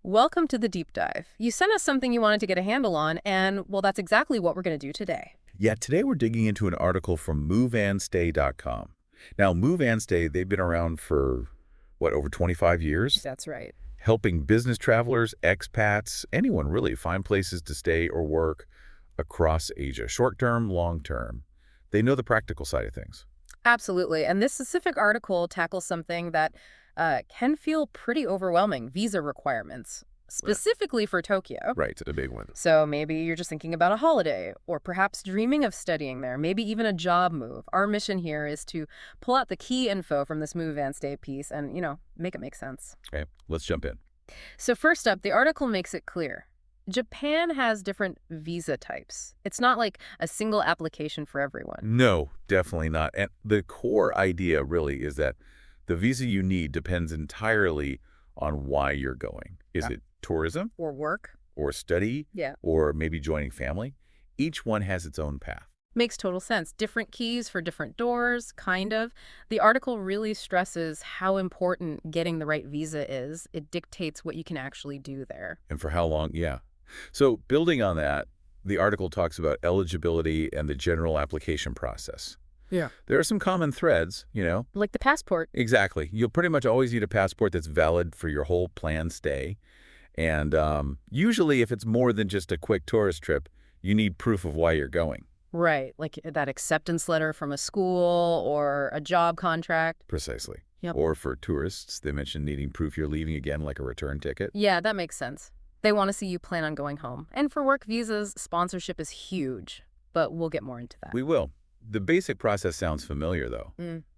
Welcome to the deep dive. You sent us something you wanted to get a handle on, and well, that's exactly what we're going to do today. Yeah, today we're digging into an article from moveandstay.com. Now, Move and Stay, they've been around for, over 25 years? That's right. Helping business travelers, expats, anyone really find places to stay or work across Asia, short-term, long-term. They know the practical side of things. Absolutely. And this specific article tackles something that can feel pretty overwhelming, visa requirements, specifically for Tokyo. Right, it's a big one. So maybe you're just thinking about a holiday, or perhaps dreaming of studying there, maybe even a job move. Our mission here is to pull out the key info from this Move and Stay piece and, make it make sense. Okay, let's jump in. So first up, the article makes it clear. Japan has different visa types. It's not like a single application for everyone. No, definitely not. And the core idea really is that the visa you need depends entirely on why you're going. Is it tourism? Or work. Or study? Yeah. Or maybe joining family? Each one has its own path. Makes total sense. Different keys for different doors, kind of. The article really stresses how important getting the right visa is. It dictates what you can actually do there. And for how long? Yeah. So building on that, the article talks about eligibility and the general application process. Yeah. There are some common threads, Like the passport. Exactly. You'll pretty much always need a passport that's valid for your whole planned stay. And usually if it's more than just a quick tourist trip, you need proof of why you're going. Right, like that acceptance letter from a school or a job contract. Precisely. Yep. Or for tourists, they mentioned needing proof you're leaving again, like a return ticket. Yeah, that makes sense. They want to see you plan on going home. And for work visas, sponsorship is huge. But we'll get more into that. We will. The basic process sounds familiar, though.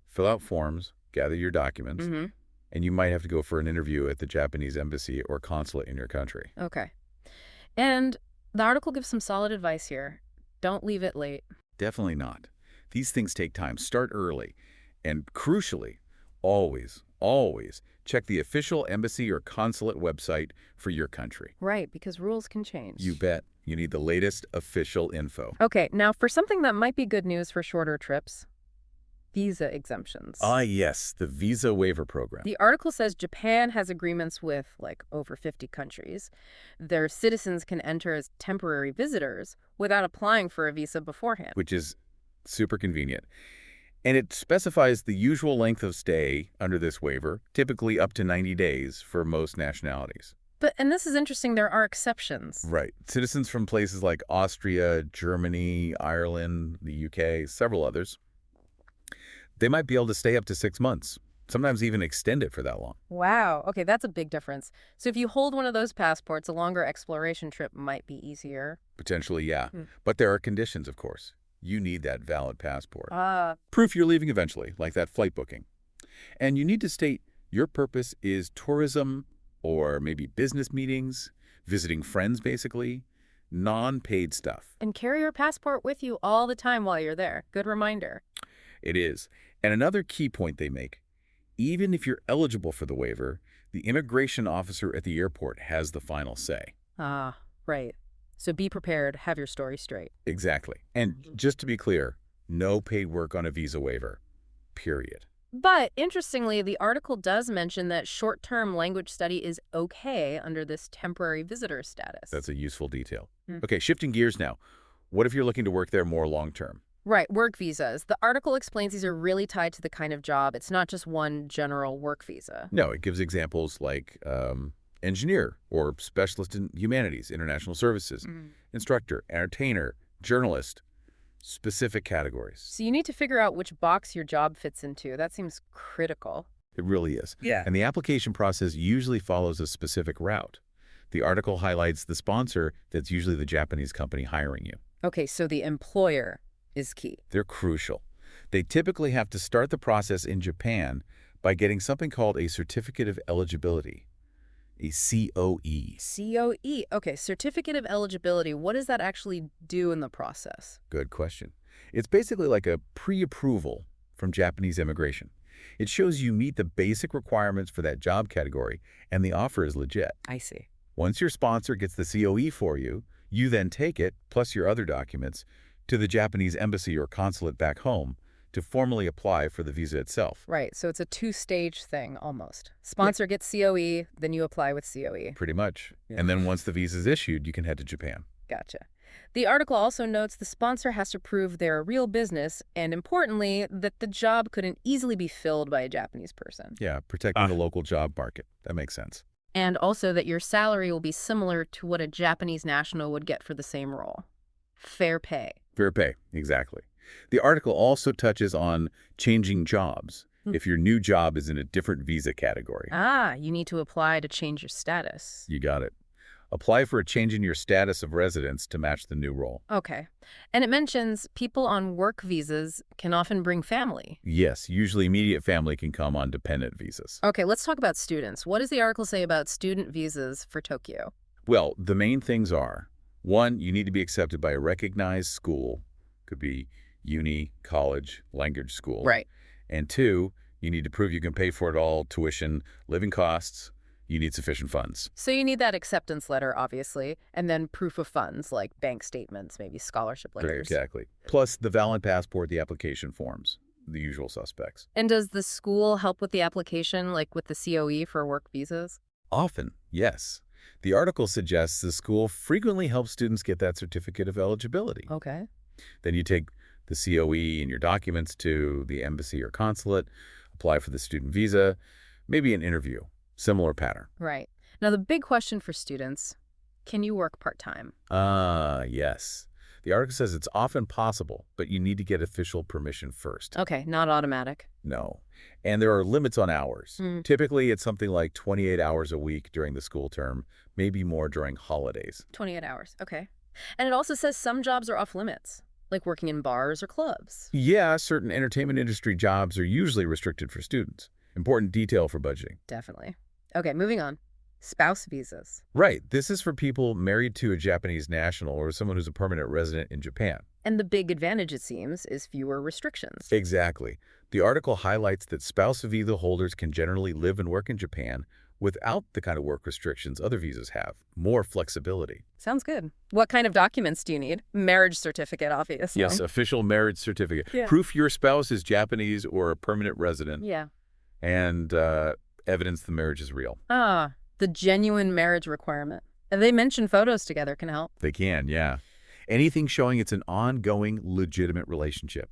Fill out forms, gather your documents, and you might have to go for an interview at the Japanese embassy or consulate in your country. Okay. And the article gives some solid advice here. Don't leave it late. Definitely not. These things take time. Start early. And crucially, always check the official embassy or consulate website for your country. Right, because rules can change. You bet. You need the latest official info. Okay, now for something that might be good news for shorter trips, visa exemptions. Ah, yes, the visa waiver program. The article says Japan has agreements with, over 50 countries. Their citizens can enter as temporary visitors without applying for a visa beforehand. Which is super convenient. And it specifies the usual length of stay under this waiver, typically up to 90 days for most nationalities. And this is interesting, there are exceptions. Right. Citizens from places like Austria, Germany, Ireland, the UK, several others, they might be able to stay up to 6 months, sometimes even extend it for that long. Wow. Okay, that's a big difference. So if you hold one of those passports, a longer exploration trip might be easier. Potentially, yeah. But there are conditions, of course. You need that valid passport. Ah. Proof you're leaving eventually, like that flight booking. And you need to state your purpose is tourism or maybe business meetings, visiting friends, basically, non-paid stuff. And carry your passport with you all the time while you're there. Good reminder. It is. And another key point they make, even if you're eligible for the waiver, the immigration officer at the airport has the final say. Ah, right. So be prepared, have your story straight. Exactly. And just to be clear, no paid work on a visa waiver, period. But interestingly, the article does mention that short-term language study is okay under this temporary visitor status. That's a useful detail. Okay, shifting gears now. What if you're looking to work there more long-term? Right, work visas. The article explains these are really tied to the kind of job. It's not just one general work visa. No, it gives examples like engineer or specialist in humanities, international services, instructor, entertainer, journalist, specific categories. So you need to figure out which box your job fits into. That seems critical. It really is. Yeah. And the application process usually follows a specific route. The article highlights the sponsor that's usually the Japanese company hiring you. Okay, so the employer is key. They're crucial. They typically have to start the process in Japan by getting something called a Certificate of Eligibility, a COE. COE. Okay, Certificate of Eligibility. What does that actually do in the process? Good question. It's basically like a pre-approval from Japanese immigration. It shows you meet the basic requirements for that job category, and the offer is legit. I see. Once your sponsor gets the COE for you, you then take it, plus your other documents, to the Japanese embassy or consulate back home to formally apply for the visa itself. Right, so it's a two-stage thing almost. Sponsor gets COE, then you apply with COE. Pretty much. Yeah. And then once the visa is issued, you can head to Japan. Gotcha. The article also notes the sponsor has to prove they're a real business, and importantly, that the job couldn't easily be filled by a Japanese person. Yeah, protecting the local job market. That makes sense. And also that your salary will be similar to what a Japanese national would get for the same role. Fair pay. Fair pay, exactly. The article also touches on changing jobs if your new job is in a different visa category. Ah, you need to apply to change your status. You got it. Apply for a change in your status of residence to match the new role. Okay. And it mentions people on work visas can often bring family. Yes, usually immediate family can come on dependent visas. Okay, let's talk about students. What does the article say about student visas for Tokyo? Well, the main things are, one, you need to be accepted by a recognized school. Could be uni, college, language school. Right. And two, you need to prove you can pay for it all, tuition, living costs. You need sufficient funds. So you need that acceptance letter, obviously, and then proof of funds, like bank statements, maybe scholarship letters. Exactly. Plus the valid passport, the application forms, the usual suspects. And does the school help with the application, like with the COE for work visas? Often, yes. The article suggests the school frequently helps students get that certificate of eligibility. Okay. Then you take the COE and your documents to the embassy or consulate, apply for the student visa, maybe an interview. Similar pattern. Right. Now, the big question for students, can you work part-time? Yes. The article says it's often possible, but you need to get official permission first. Okay, not automatic. No. And there are limits on hours. Mm. Typically, it's something like 28 hours a week during the school term, maybe more during holidays. 28 hours, okay. And it also says some jobs are off limits, like working in bars or clubs. Yeah, certain entertainment industry jobs are usually restricted for students. Important detail for budgeting. Definitely. Okay, moving on. Spouse visas. Right. This is for people married to a Japanese national or someone who's a permanent resident in Japan. And the big advantage, it seems, is fewer restrictions. Exactly. The article highlights that spouse visa holders can generally live and work in Japan without the kind of work restrictions other visas have. More flexibility. Sounds good. What kind of documents do you need? Marriage certificate, obviously. Yes, official marriage certificate. Yeah. Proof your spouse is Japanese or a permanent resident. Yeah. And evidence the marriage is real. Ah, the genuine marriage requirement. And they mention photos together can help. They can, yeah. Anything showing it's an ongoing, legitimate relationship.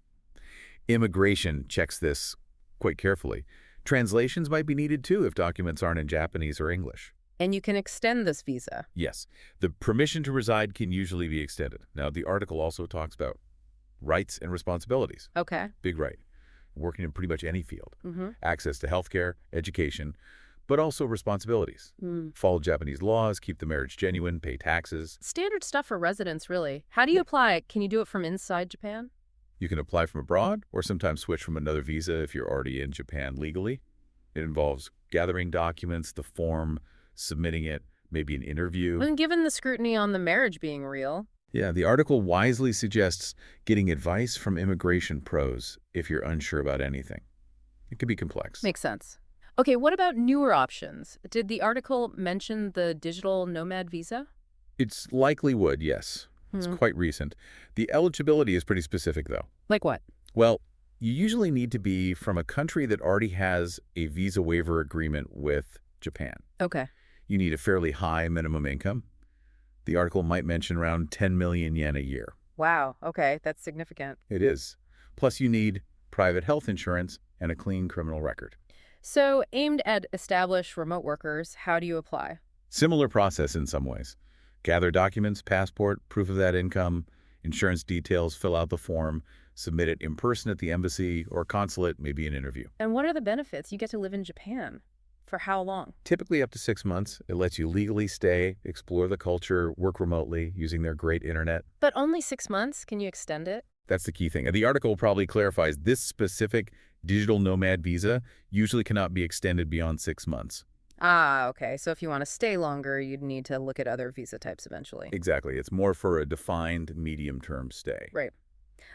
Immigration checks this quite carefully. Translations might be needed too if documents aren't in Japanese or English. And you can extend this visa. Yes, the permission to reside can usually be extended. Now, the article also talks about rights and responsibilities. Okay. Big right. Working in pretty much any field. Mm-hmm. Access to healthcare, education, but also responsibilities. Follow Japanese laws, keep the marriage genuine, pay taxes. Standard stuff for residents, really. How do you apply? Can you do it from inside Japan? You can apply from abroad or sometimes switch from another visa if you're already in Japan legally. It involves gathering documents, the form, submitting it, maybe an interview. And given the scrutiny on the marriage being real. Yeah, the article wisely suggests getting advice from immigration pros if you're unsure about anything. It can be complex. Makes sense. Okay, what about newer options? Did the article mention the digital nomad visa? It's likely would, yes. It's quite recent. The eligibility is pretty specific, though. Like what? Well, you usually need to be from a country that already has a visa waiver agreement with Japan. Okay. You need a fairly high minimum income. The article might mention around 10 million yen a year. Wow. Okay, that's significant. It is. Plus, you need private health insurance and a clean criminal record. So, aimed at established remote workers, how do you apply? Similar process in some ways. Gather documents, passport, proof of that income, insurance details, fill out the form, submit it in person at the embassy or consulate, maybe an interview. And what are the benefits? You get to live in Japan. For how long? Typically up to 6 months. It lets you legally stay, explore the culture, work remotely using their great internet. But only 6 months? Can you extend it? That's the key thing. And the article probably clarifies this specific digital nomad visa usually cannot be extended beyond 6 months. Ah, okay. So if you want to stay longer, you'd need to look at other visa types eventually. Exactly. It's more for a defined medium-term stay. Right.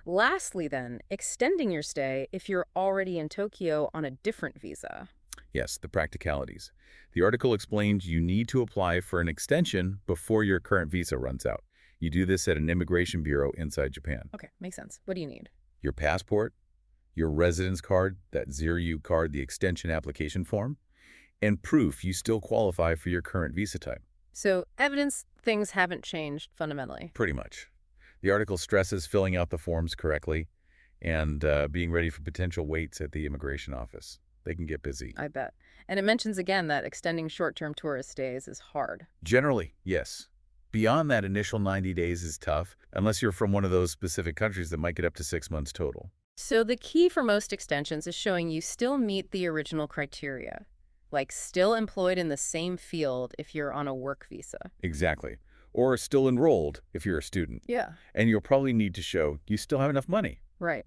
Lastly, then, extending your stay if you're already in Tokyo on a different visa. Yes, the practicalities. The article explains you need to apply for an extension before your current visa runs out. You do this at an immigration bureau inside Japan. Okay, makes sense. What do you need? Your passport, your residence card, that Zero-U card, the extension application form, and proof you still qualify for your current visa type. So evidence things haven't changed fundamentally. Pretty much. The article stresses filling out the forms correctly and being ready for potential waits at the immigration office. They can get busy. I bet. And it mentions again that extending short-term tourist stays is hard. Generally, yes. Beyond that initial 90 days is tough, unless you're from one of those specific countries that might get up to 6 months total. So the key for most extensions is showing you still meet the original criteria, like still employed in the same field if you're on a work visa. Exactly. Or still enrolled if you're a student. Yeah. And you'll probably need to show you still have enough money. Right.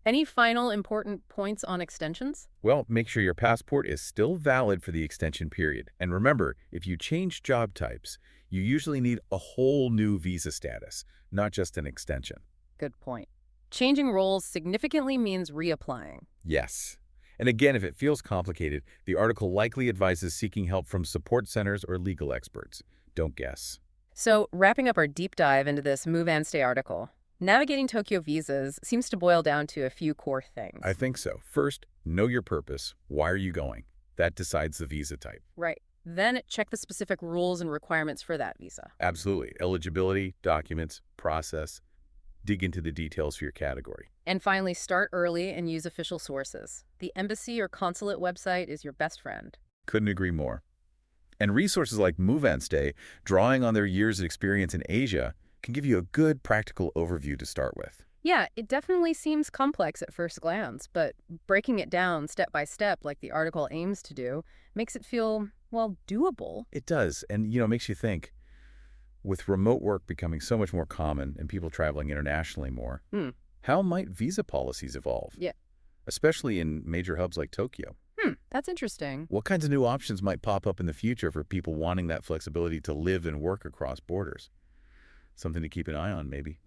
Any final important points on extensions? Well, make sure your passport is still valid for the extension period. And remember, if you change job types, you usually need a whole new visa status, not just an extension. Good point. Changing roles significantly means reapplying. Yes. And again, if it feels complicated, the article likely advises seeking help from support centers or legal experts. Don't guess. So, wrapping up our deep dive into this Move and Stay article, navigating Tokyo visas seems to boil down to a few core things. I think so. First, know your purpose. Why are you going? That decides the visa type. Right. Then check the specific rules and requirements for that visa. Absolutely. Eligibility, documents, process. Dig into the details for your category. And finally, start early and use official sources. The embassy or consulate website is your best friend. Couldn't agree more. And resources like Move and Stay, drawing on their years of experience in Asia, can give you a good practical overview to start with. Yeah, it definitely seems complex at first glance, but breaking it down step by step like the article aims to do makes it feel, well, doable. It does, and makes you think, with remote work becoming so much more common and people traveling internationally more, Hmm. how might visa policies evolve? Yeah. Especially in major hubs like Tokyo. That's interesting. What kinds of new options might pop up in the future for people wanting that flexibility to live and work across borders? Something to keep an eye on, maybe.